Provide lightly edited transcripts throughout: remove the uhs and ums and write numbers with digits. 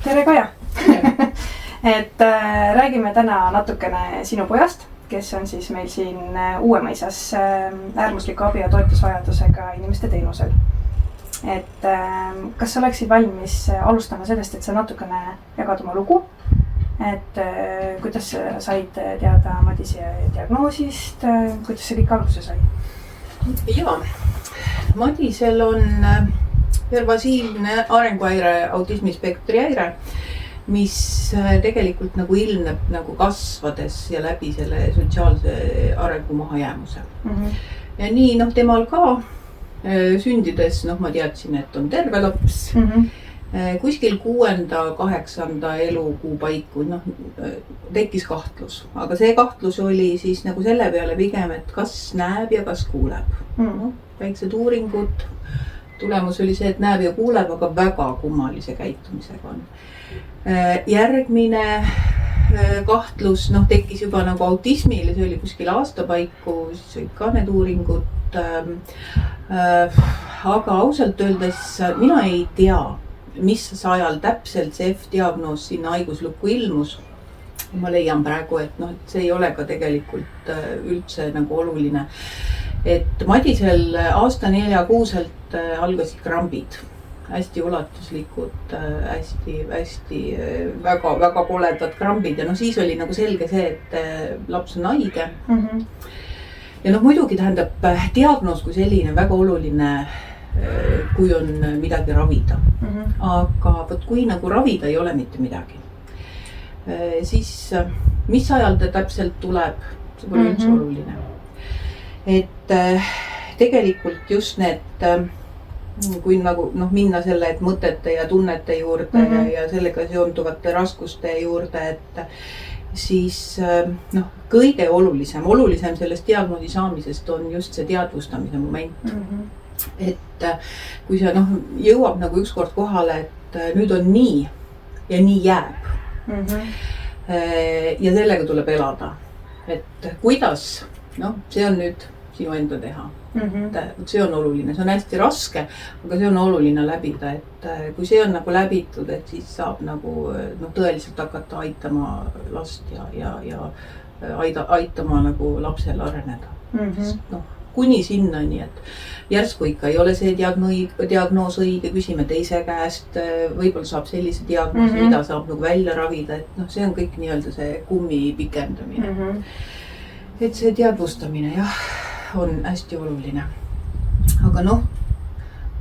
Tere Kaja! Et räägime täna natukene sinu pojast, kes on siis meil siin Uuemõisas äärmusliku abi- ja toetusvajadusega inimeste teenusel. Et kas sa oleksid valmis alustama sellest, et sa natukene jagad oma lugu? Et kuidas sa said teada Madise diagnoosist, kuidas see kõik alguse sai? Jaa, Madisel on pervasiivne arenguhäire, autismispektri häire, mis tegelikult nagu ilmneb nagu kasvades ja läbi selle sotsiaalse arengu mahajäämuse. Ja nii temal ka sündides, ma teadsin, et on terve laps. Kuskil 6.–8. elukuu paiku tekkis kahtlus, aga see kahtlus oli siis nagu selle peale pigem, et kas näeb ja kas kuuleb. Väiksed uuringud, tulemus oli see, et näeb ja kuuleb, aga väga kummalise käitumisega on. Järgmine kahtlus tekkis juba nagu autismile, see oli kuskil aasta paiku, siis olid ka need uuringud. Aga ausalt öeldes mina ei tea, mis ajal täpselt see F-diagnoos sinna haiguslukku ilmus. Ma leian praegu, et see ei ole ka tegelikult üldse nagu oluline. Et Madisel aasta 4 kuuselt algasid krambid, hästi ulatuslikud, hästi väga koledad krambid ja siis oli nagu selge see, et laps on haige. Ja muidugi tähendab diagnoos kui selline väga oluline, kui on midagi ravida. Aga kui nagu ravida ei ole mitte midagi, siis mis ajal ta täpselt tuleb, see pole üldse oluline. Et tegelikult just need, kui nagu minna selle mõtete ja tunnete juurde ja sellega seonduvate raskuste juurde, et siis kõige olulisem sellest diagnoosi saamisest on just see teadvustamise moment. Et kui see jõuab nagu ükskord kohale, et nüüd on nii ja nii jääb. Ja sellega tuleb elada. Et kuidas, see on nüüd sinu enda teha. See on oluline, see on hästi raske, aga see on oluline läbida. Et kui see on nagu läbitud, et siis saab nagu tõeliselt hakata aitama last ja aitama nagu lapsel areneda. Kuni sinnani, et järsku ikka ei ole see diagnoos õige, küsime teise käest, võib-olla saab sellise diagnoosi, mida saab nagu välja ravida, et see on kõik nii-öelda see kummi pikendamine. Et see teadvustamine on hästi oluline. Aga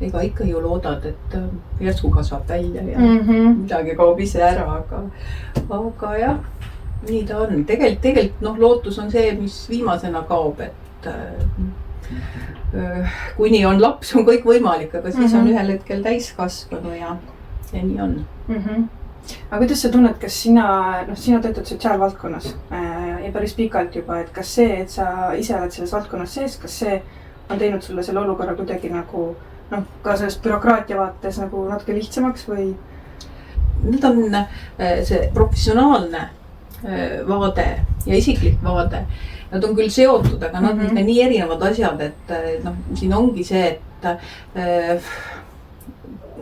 ega ikka ju loodad, et järsku kasvab välja ja midagi kaob ise ära, aga jah, nii ta on. Tegelikult lootus on see, mis viimasena kaob, et kuni on laps, on kõik võimalik, aga siis on ühel hetkel täiskasvanu ja nii on. Aga kuidas sa tunned, kas sina töötad sotsiaalvaldkonnas ja päris pikalt juba, et kas see, et sa ise oled selles valdkonnas sees, kas see on teinud sulle selle olukorra kuidagi nagu ka sellest bürokraatia vaates nagu natuke lihtsamaks või? Need on see professionaalne vaade ja isiklik vaade. Nad on küll seotud, aga nad on nii erinevad asjad, et siin ongi see, et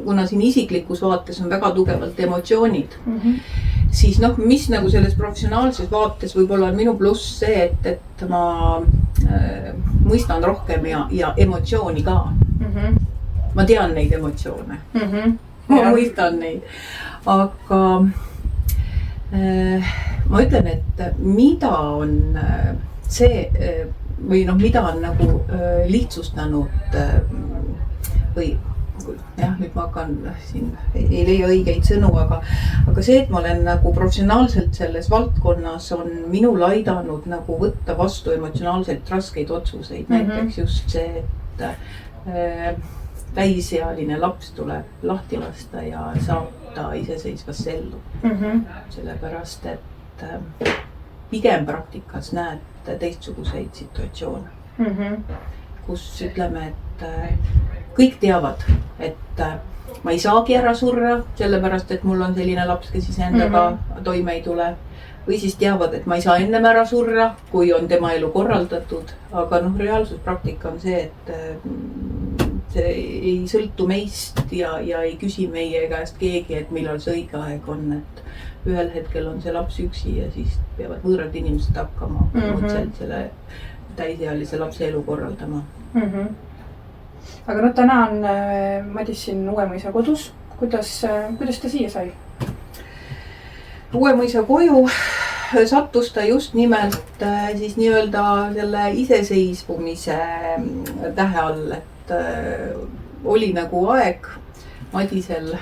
kuna siin isiklikus vaates on väga tugevalt emotsioonid, siis mis nagu selles professionaalses vaates võib-olla on minu pluss see, et ma mõistan rohkem ja emotsiooni ka. Ma tean neid emotsioone. Ma mõistan neid. Aga ma ütlen, et mida on see või mida on nagu lihtsustanud või nüüd ma hakkan siin, ei leia õigeid sõnu, aga see, et ma olen nagu professionaalselt selles valdkonnas on minul aidanud nagu võtta vastu emotsionaalselt raskeid otsuseid. Näiteks just see, et täisealine laps tuleb lahti lasta ja saata iseseisvasse ellu. Sellepärast, et pigem praktikas näed teistsuguseid situatsioone, kus ütleme, et kõik teavad, et ma ei saagi ära surra, sellepärast, et mul on selline laps, kes iseendaga toime ei tule. Või siis teavad, et ma ei saa ennem ära surra, kui on tema elu korraldatud. Aga reaalsuspraktika on see, et see ei sõltu meist ja ei küsi meie käest keegi, et millal see õige aeg on, et ühel hetkel on see laps üksi ja siis peavad võõrad inimesed hakkama selle täisealise lapse elu korraldama. Aga no täna on Madis siin Uuemõisa kodus. Kuidas ta siia sai? Uuemõisa koju sattus ta just nimelt siis nii-öelda selle iseseisvumise tähe all, et oli nagu aeg Madisel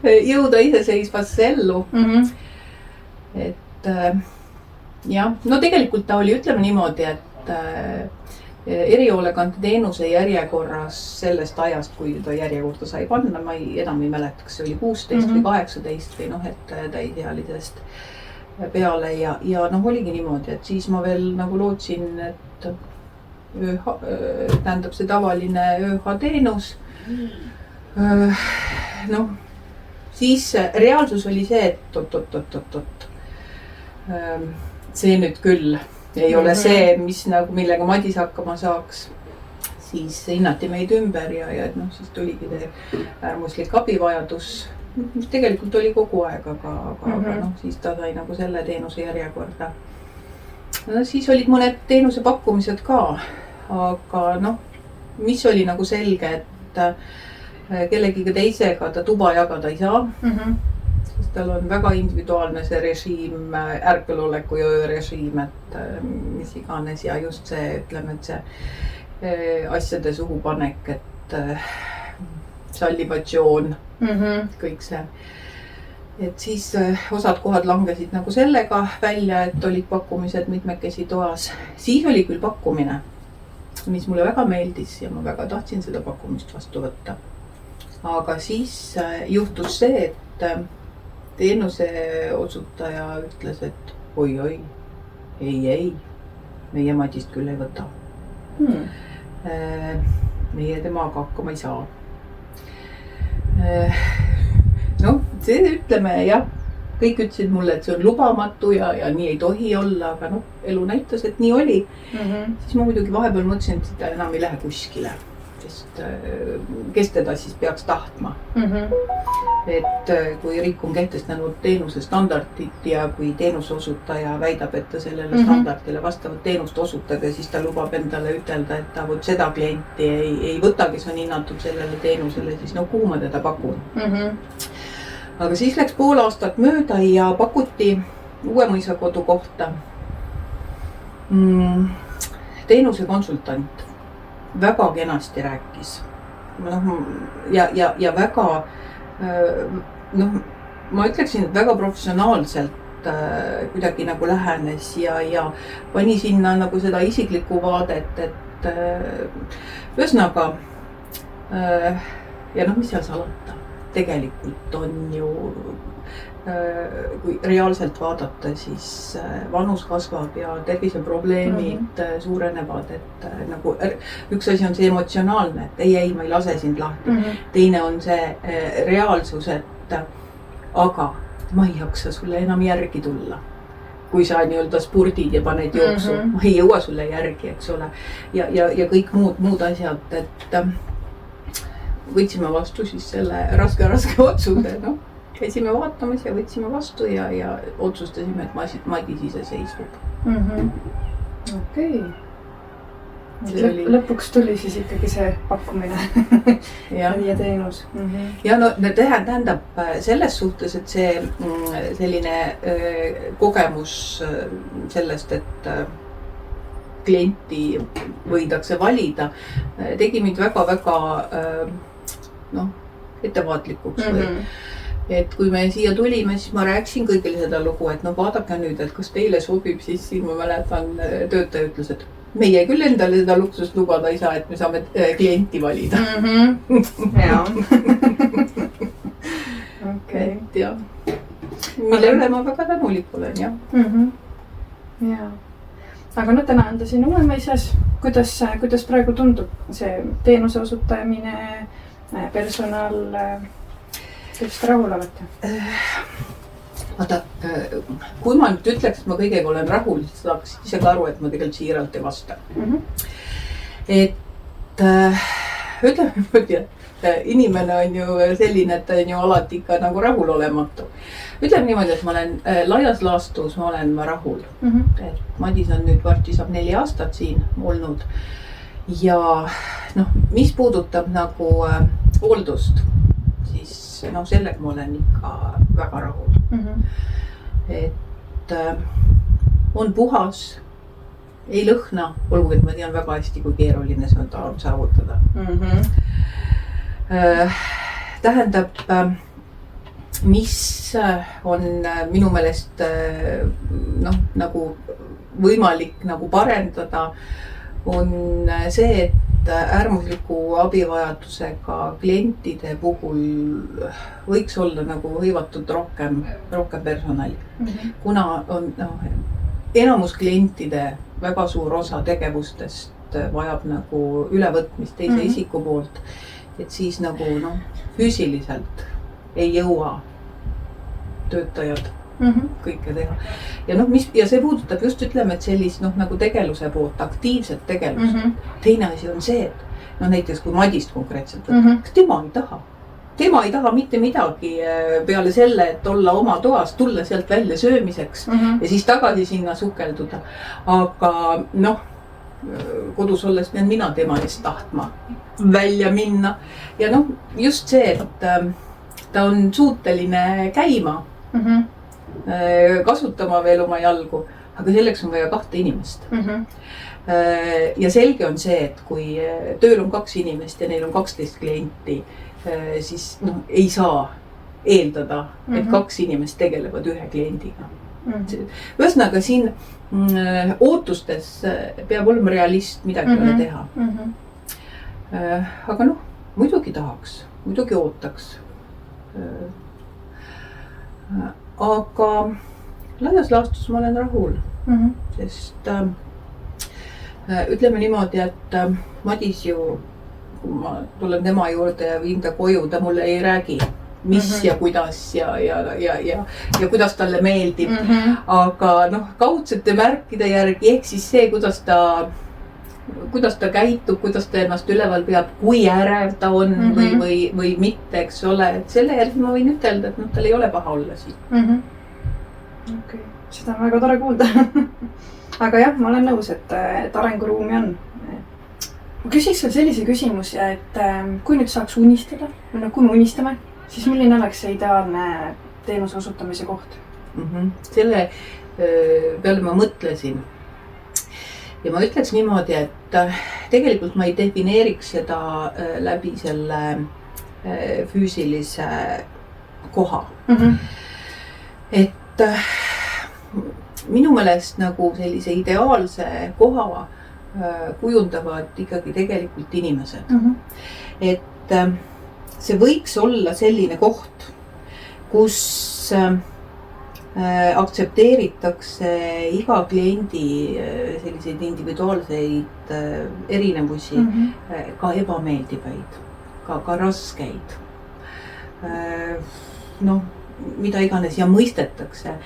jõuda iseseisvasse ellu. Et jah, no tegelikult ta oli, ütleme niimoodi, et erihoolekande teenuse järjekorras sellest ajast, kui ta järjekorda sai panna, ma enam ei mäleta, kas see oli 16 või 18 või noh, et täisealisest peale ja noh, oligi niimoodi, et siis ma veel nagu lootsin, et tähendab see tavaline ÖH teenus. Noh, siis reaalsus oli see, et oot. See nüüd küll ei ole see, mis nagu, millega Madis hakkama saaks. Siis hinnati meid ümber ja noh, siis tuligi äärmuslik abivajadus, mis tegelikult oli kogu aeg, aga noh, siis ta sai nagu selle teenuse järjekorda. No, siis olid mõned teenuse pakkumised ka, aga noh, mis oli nagu selge, et kellegiga teisega ta tuba jagada ei saa. Sest tal on väga individuaalne see režiim, ärkveloleku ja öörežiim, et mis iganes ja just see, ütleme, et see asjade suhu panek, et sallivatsioon, kõik see. Et siis osad kohad langesid nagu sellega välja, et olid pakkumised mitmekesi toas. Siis oli küll pakkumine, mis mulle väga meeldis ja ma väga tahtsin seda pakkumist vastu võtta. Aga siis juhtus see, et teenuse osutaja ütles, et oi, ei, meie Madist küll ei võta. Meie temaga hakkama ei saa. No, see ütleme jah, kõik ütlesid mulle, et see on lubamatu ja nii ei tohi olla, aga noh, elu näitas, et nii oli. Siis ma muidugi vahepeal mõtlesin, et seda enam ei lähe kuskile, sest kes teda siis peaks tahtma. Et kui riik on kehtestanud teenuse standardit ja kui teenuse osutaja väidab, et ta sellele standardile vastavat teenust osutab ja siis ta lubab endale ütelda, et ta võt seda klienti ei võta, kes on hinnatud sellele teenusele, siis no kuhu ma teda pakun. Aga siis läks pool aastat mööda ja pakuti Uuemõisa kodu kohta teenuse konsultant. Väga kenasti rääkis. Ja väga, noh, ma ütleksin, et väga professionaalselt kuidagi nagu lähenes ja pani sinna nagu seda isiklikku vaadet, et ühesõnaga, ja noh, mis seal salata, tegelikult on ju, kui reaalselt vaadata, siis vanus kasvab ja terviseprobleemid suurenevad, et nagu üks asi on see emotsionaalne, et ei, ma ei lase sind lahti. Teine on see reaalsus, et aga ma ei jaksa sulle enam järgi tulla. Kui sa nii-öelda spurdid ja paned jooksu, ma ei jõua sulle järgi, eks ole. Ja kõik muud asjad, et võtsime vastu siis selle raske otsuse, noh. Käisime vaatamas ja võtsime vastu ja otsustasime, et Madis ise seisvub. Okei. Lõpuks tuli siis ikkagi see pakkumine ja teenus. Ja no tähendab selles suhtes, et see selline kogemus sellest, et klienti võidakse valida, tegi mind väga-väga ettevaatlikuks või. Et kui me siia tulime, siis ma rääksin kõigile seda lugu, et no vaadake nüüd, et kas teile sobib, siis siin ma mäletan, töötaja ütles, et meie küll endale seda luksust lubada ei saa, et me saame klienti valida. Jaa. Okei. Et jah, mille üle ma väga tänulik olen, jah. Jaa. Aga no täna on ta siin Uuemõisas. Kuidas praegu tundub see teenuse osutamine, personal, kuidas te rahul olete? Vaata, kui ma nüüd ütleks, et ma kõigega olen rahul, siis saaksin ise ka aru, et ma tegelikult siiralt ei vasta. Et ütleme niimoodi, et inimene on ju selline, et ta on ju alati ikka nagu rahulolematu. Ütleme niimoodi, et ma olen laias laastus, ma olen rahul. Et Madis on nüüd varsti saab 4 aastat siin olnud. Ja noh, mis puudutab nagu hooldust, siis noh, sellega ma olen ikka väga rahul. Et on puhas, ei lõhna, olgugi et ma tean väga hästi, kui keeruline see on saavutada. Tähendab, mis on minu meelest noh, nagu võimalik nagu parendada, on see, et äärmusliku abivajadusega klientide puhul võiks olla nagu hõivatud rohkem personali. Kuna on enamus klientide väga suur osa tegevustest vajab nagu ülevõtmist teise isiku poolt, et siis nagu noh, füüsiliselt ei jõua töötajad kõike teha. Ja noh, ja see puudutab just ütleme, et sellist noh, nagu tegeluse poolt, aktiivset tegelust. Teine asi on see, et noh, näiteks kui Madist konkreetselt, kas tema ei taha? Tema ei taha mitte midagi peale selle, et olla oma toas, tulla sealt välja söömiseks ja siis tagasi sinna sukelduda. Aga noh, kodus olles pean mina tema eest tahtma välja minna. Ja noh, just see, et ta on suuteline käima, kasutama veel oma jalgu, aga selleks on vaja 2 inimest. Ja selge on see, et kui tööl on 2 inimest ja neil on 12 klienti, siis noh, ei saa eeldada, et 2 inimest tegelevad 1 kliendiga. Ühesõnaga siin ootustes peab olema realist, midagi ole teha. Aga noh, muidugi tahaks, muidugi ootaks. Aga laias laastus ma olen rahul, sest ütleme niimoodi, et Madis ju, kui ma tulen tema juurde ja viin ta koju, ta mulle ei räägi, mis ja kuidas ja kuidas talle meeldib. Aga noh, kaudsete märkide järgi, ehk siis see, kuidas ta käitub, kuidas ta ennast üleval peab, kui ärev ta on või mitte, eks ole. Et selle järgi ma võin ütelda, et noh, tal ei ole paha olla siin. Okay. Seda on väga tore kuulda. Aga jah, ma olen nõus, et arenguruumi on. Ma küsiks veel sellise küsimuse, et kui nüüd saaks unistada, või kui me unistame, siis milline oleks see ideaalne teenuse osutamise koht? Selle peale ma mõtlesin. Ja ma ütleks niimoodi, et tegelikult ma ei defineeriks seda läbi selle füüsilise koha. Et minu meelest nagu sellise ideaalse koha kujundavad ikkagi tegelikult inimesed. Et see võiks olla selline koht, kus aktsepteeritakse iga kliendi selliseid individuaalseid erinevusi, ka ebameeldivaid, ka raskeid. Noh, mida iganes ja mõistetakse.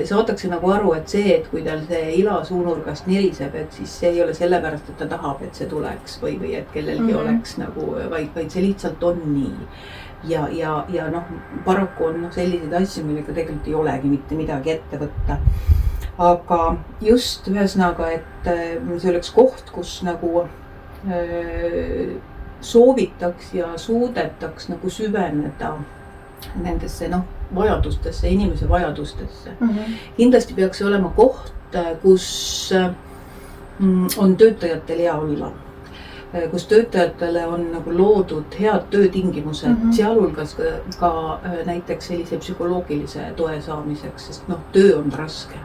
Saadakse nagu aru, et see, et kui tal see ila suunurgast niriseb, et siis see ei ole sellepärast, et ta tahab, et see tuleks või et kellelgi oleks nagu, vaid see lihtsalt on nii. Ja noh, paraku on selliseid asju, millega tegelikult ei olegi mitte midagi ette võtta. Aga just ühesõnaga, et see oleks koht, kus nagu soovitaks ja suudetaks nagu süveneda nendesse vajadustesse, inimese vajadustesse. Kindlasti peaks see olema koht, kus on töötajatel hea olla, kus töötajatele on nagu loodud head töötingimused, sealhulgas ka näiteks sellise psühholoogilise toe saamiseks, sest töö on raske.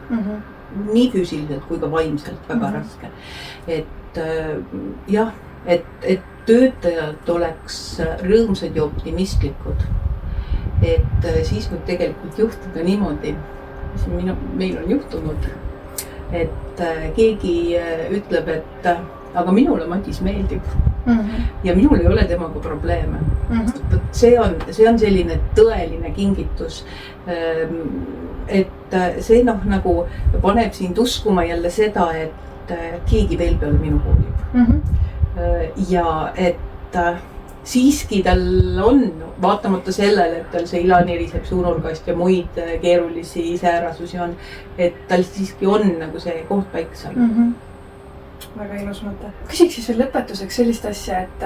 Nii füüsiliselt kui ka vaimselt väga raske. Et jah, et töötajad oleks rõõmsad ja optimistlikud. Et siis võib tegelikult juhtuda niimoodi, mis meil on juhtunud, et keegi ütleb, et aga minule Madis meeldib ja minul ei ole temaga probleeme. See on selline tõeline kingitus, et see nagu paneb sind uskuma jälle seda, et keegi veel peale minu hoolib. Ja et siiski tal on, vaatamata sellele, et tal see ila niriseb suunurgast ja muid keerulisi iseärasusi on, et tal siiski on nagu see koht paik seal. Väga ilus mõte. Küsiks siis veel lõpetuseks sellist asja, et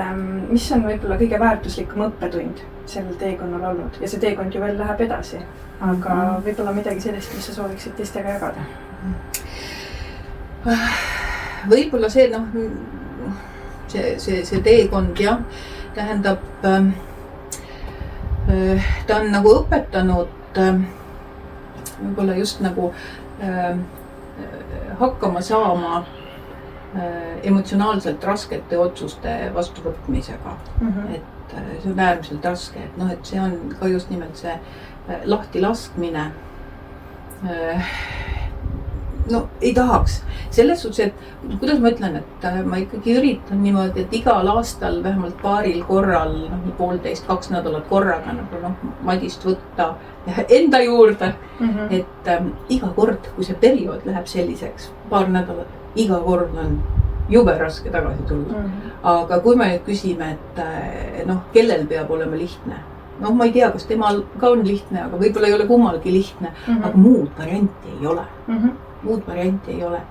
mis on võib-olla kõige väärtuslikum õppetund sellel teekonnal olnud ja see teekond ju veel läheb edasi, aga võib-olla midagi sellist, mis sa sooviksid teistega jagada? Võib-olla see, see teekond jah, tähendab, ta on nagu õpetanud võib-olla just nagu hakkama saama emotsionaalselt raskete otsuste vastuvõtmisega. Et see on äärmiselt raske, et et see on ka just nimelt see lahti laskmine. Ei tahaks. Selles suhtes, et kuidas ma ütlen, et ma ikkagi üritan niimoodi, et igal aastal vähemalt paaril korral, 1,5–2 nädalat korraga nagu Madist võtta enda juurde. Et iga kord, kui see periood läheb selliseks, paar nädalat, iga kord on jube raske tagasi tulla. Aga kui me nüüd küsime, et kellel peab olema lihtne? Ma ei tea, kas temal ka on lihtne, aga võib-olla ei ole kummalgi lihtne, aga muud varianti ei ole. Muud varianti ei ole.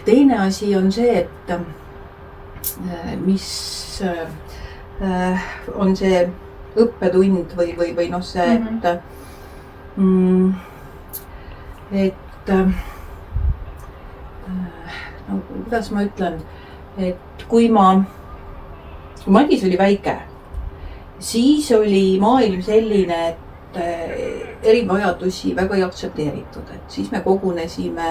Teine asi on see, et mis on see õppetund või see, et kuidas ma ütlen, et kui Madis oli väike, siis oli maailm selline, et erivajadusi väga ei aktsepteeritud, et siis me kogunesime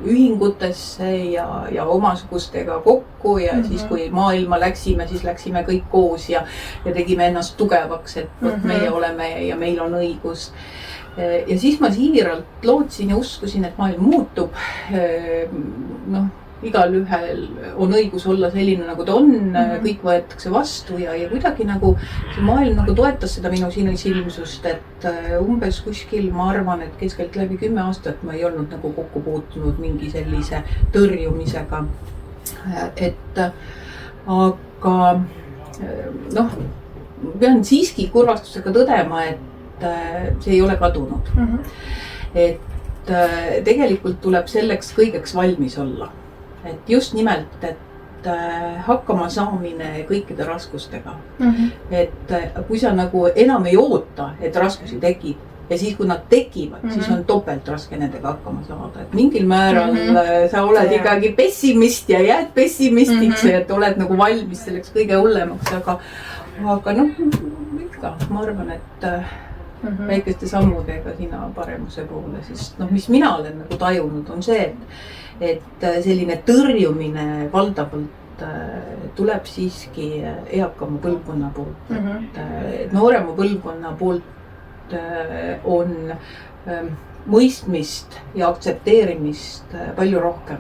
ühingutesse ja omasugustega kokku ja siis kui maailma läksime, siis läksime kõik koos ja tegime ennast tugevaks, et meie oleme ja meil on õigus. Ja siis ma siiralt lootsin ja uskusin, et maailm muutub. Igal ühel on õigus olla selline, nagu ta on, kõik võetakse vastu ja kuidagi nagu see maailm nagu toetas seda minu sinisilmsust, et umbes kuskil ma arvan, et keskelt läbi 10 aastat ma ei olnud nagu kokku puutunud mingi sellise tõrjumisega. Aga pean siiski kurvastusega tõdema, et see ei ole kadunud. Et tegelikult tuleb selleks kõigeks valmis olla. Et just nimelt, et hakkama saamine kõikide raskustega. Et kui sa nagu enam ei oota, et raskusi tekib ja siis kui nad tekivad, siis on topelt raske nendega hakkama saada. Et mingil määral sa oled ikkagi pessimist ja jääd pessimistiks, et oled nagu valmis selleks kõige hullemaks, aga ikka ma arvan, et väikeste sammudega sina paremuse poole, sest mis mina olen nagu tajunud on see, et selline tõrjumine valdavalt tuleb siiski eakama põlvkonna poolt. Et noorema põlvkonna poolt on mõistmist ja aktsepteerimist palju rohkem.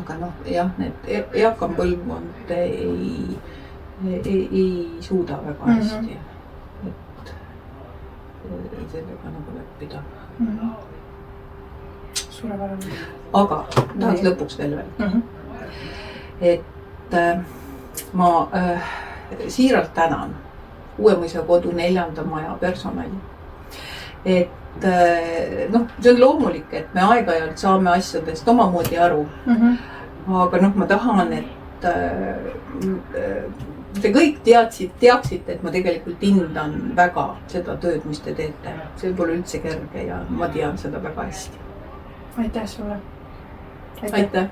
Aga jah, need eakam põlvkond ei suuda väga hästi. Sellega nagu leppida. Suurepärane. Aga tahaks lõpuks veel. Et ma siiralt tänan Uuemõisa kodu 4. maja personali. Et see on loomulik, et me aeg-ajalt saame asjadest omamoodi aru. Aga ma tahan, et te kõik teaksite, et ma tegelikult hindan väga seda tööd, mis te teete. See pole üldse kerge ja ma tean seda väga hästi. Aitäh sulle. Aitäh.